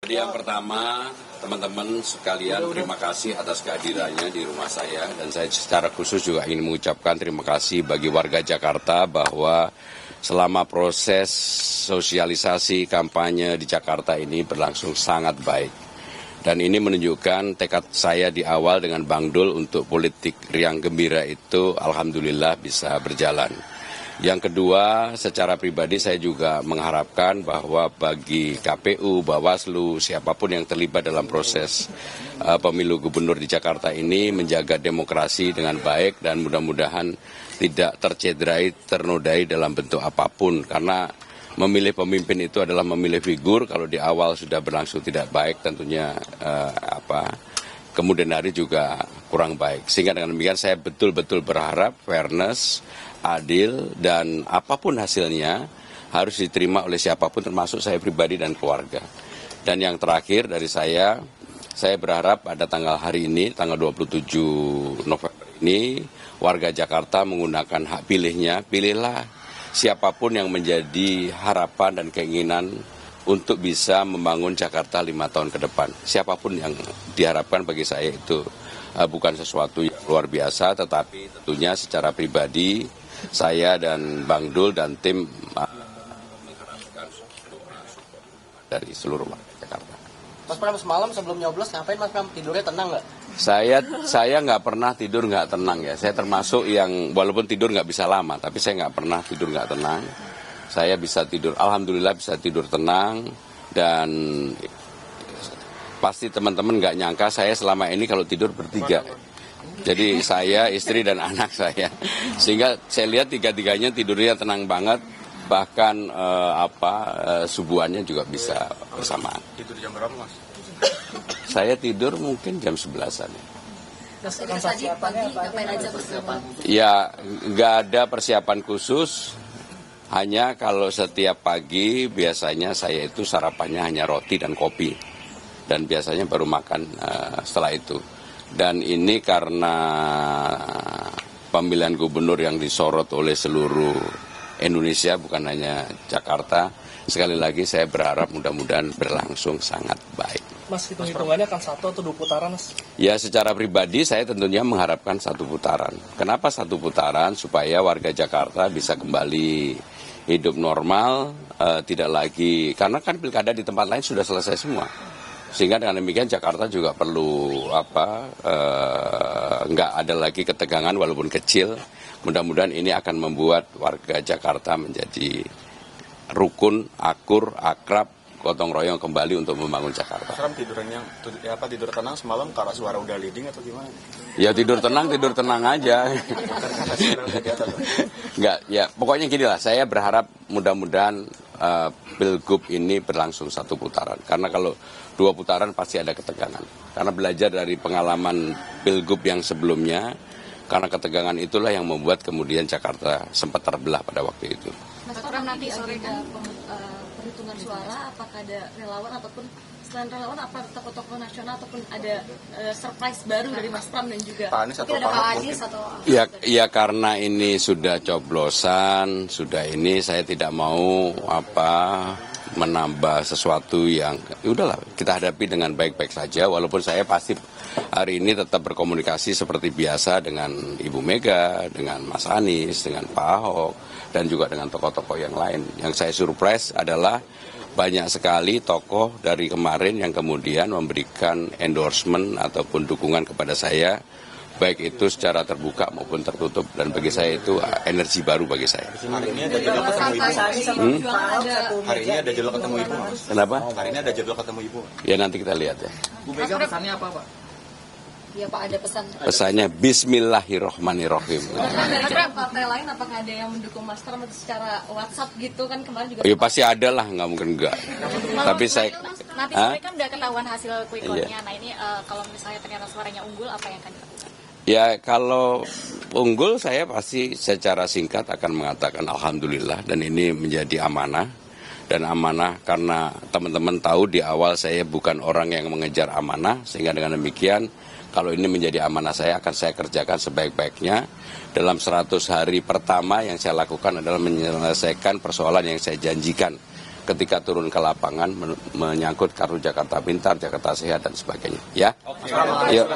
Jadi yang pertama, teman-teman sekalian, terima kasih atas kehadirannya di rumah saya. Dan saya secara khusus juga ingin mengucapkan terima kasih bagi warga Jakarta bahwa selama proses sosialisasi kampanye di Jakarta ini berlangsung sangat baik. Dan ini menunjukkan tekad saya di awal dengan Bang Dul untuk politik riang gembira itu alhamdulillah bisa berjalan. Yang kedua, secara pribadi saya juga mengharapkan bahwa bagi KPU, Bawaslu, siapapun yang terlibat dalam proses pemilu gubernur di Jakarta ini menjaga demokrasi dengan baik dan mudah-mudahan tidak tercederai, ternodai dalam bentuk apapun. Karena memilih pemimpin itu adalah memilih figur, kalau di awal sudah berlangsung tidak baik tentunya kemudian hari juga kurang baik. Sehingga dengan demikian saya betul-betul berharap fairness, adil, dan apapun hasilnya harus diterima oleh siapapun termasuk saya pribadi dan keluarga. Dan yang terakhir dari saya berharap pada tanggal hari ini, tanggal 27 November ini, warga Jakarta menggunakan hak pilihnya, pilihlah siapapun yang menjadi harapan dan keinginan untuk bisa membangun Jakarta 5 tahun ke depan. Siapapun yang diharapkan bagi saya itu bukan sesuatu yang luar biasa, tetapi tentunya secara pribadi saya dan Bang Dul dan tim mengharapkan dari seluruh warga Jakarta. Mas Pram, semalam sebelum nyoblos ngapain Mas Pram? Tidurnya tenang nggak? Saya nggak pernah tidur nggak tenang ya. Saya termasuk yang walaupun tidur nggak bisa lama, tapi saya nggak pernah tidur nggak tenang. Saya bisa tidur, alhamdulillah bisa tidur tenang, dan pasti teman-teman nggak nyangka saya selama ini kalau tidur bertiga. Jadi saya, istri, dan anak saya. Sehingga saya lihat tiga-tiganya tidurnya tenang banget, bahkan subuhannya juga bisa bersamaan. Tidur jam berapa, Mas? Saya tidur mungkin jam 11-an. Ya, nggak ada persiapan khusus. Hanya kalau setiap pagi biasanya saya itu sarapannya hanya roti dan kopi. Dan biasanya baru makan setelah itu. Dan ini karena pemilihan gubernur yang disorot oleh seluruh Indonesia, bukan hanya Jakarta. Sekali lagi saya berharap mudah-mudahan berlangsung sangat baik. Mas, hitung-hitungannya akan 1 atau 2 putaran, Mas? Ya, secara pribadi saya tentunya mengharapkan 1 putaran. Kenapa 1 putaran? Supaya warga Jakarta bisa kembali hidup normal, tidak lagi, karena kan pilkada di tempat lain sudah selesai semua. Sehingga dengan demikian Jakarta juga perlu nggak ada lagi ketegangan walaupun kecil. Mudah-mudahan ini akan membuat warga Jakarta menjadi rukun, akur, akrab, gotong royong kembali untuk membangun Jakarta. Tidur tenang semalam karena suara udah leading atau gimana? Ya tidur tenang aja. Enggak, ya pokoknya gini lah, saya berharap mudah-mudahan Pilgub ini berlangsung 1 putaran. Karena kalau 2 putaran pasti ada ketegangan. Karena belajar dari pengalaman Pilgub yang sebelumnya, karena ketegangan itulah yang membuat kemudian Jakarta sempat terbelah pada waktu itu. Mas Pram, nanti sore ada perhitungan suara, apakah ada relawan ataupun selain relawan apa tokoh-tokoh nasional ataupun ada surprise baru dari Mas Pram dan juga Pak Anies atau Pak Anies atau ya karena ini sudah coblosan, ini saya tidak mau menambah sesuatu yang udahlah kita hadapi dengan baik-baik saja, walaupun saya pasti hari ini tetap berkomunikasi seperti biasa dengan Ibu Mega, dengan Mas Anies, dengan Pak Ahok, dan juga dengan tokoh-tokoh yang lain. Yang saya surprise adalah banyak sekali tokoh dari kemarin yang kemudian memberikan endorsement ataupun dukungan kepada saya, baik itu secara terbuka maupun tertutup, dan bagi saya itu energi baru bagi saya. Hari ini ada jadwal ketemu Ibu. Hari ini ada jadwal ketemu Ibu. Kenapa? Hari ini ada jadwal ketemu Ibu. Ya nanti kita lihat ya. Bu Mega pesannya apa, Pak? ya Pak, ada pesan. Pesannya Bismillahirrohmanirrohim. Dari partai lain apakah ada yang mendukung Mas Pram secara WhatsApp gitu kan kemarin juga? Ya pasti ada lah, nggak mungkin enggak. Tapi saya nanti sore kan udah ketahuan hasil quick count-nya. Iya. Nah ini kalau misalnya ternyata suaranya unggul, apa yang akan dilakukan? Ya kalau unggul saya pasti secara singkat akan mengatakan alhamdulillah, dan ini menjadi amanah. Dan amanah karena teman-teman tahu di awal saya bukan orang yang mengejar amanah, sehingga dengan demikian kalau ini menjadi amanah saya akan saya kerjakan sebaik-baiknya. Dalam 100 hari pertama yang saya lakukan adalah menyelesaikan persoalan yang saya janjikan ketika turun ke lapangan menyangkut kartu Jakarta Pintar, Jakarta Sehat dan sebagainya. Ya. Yuk.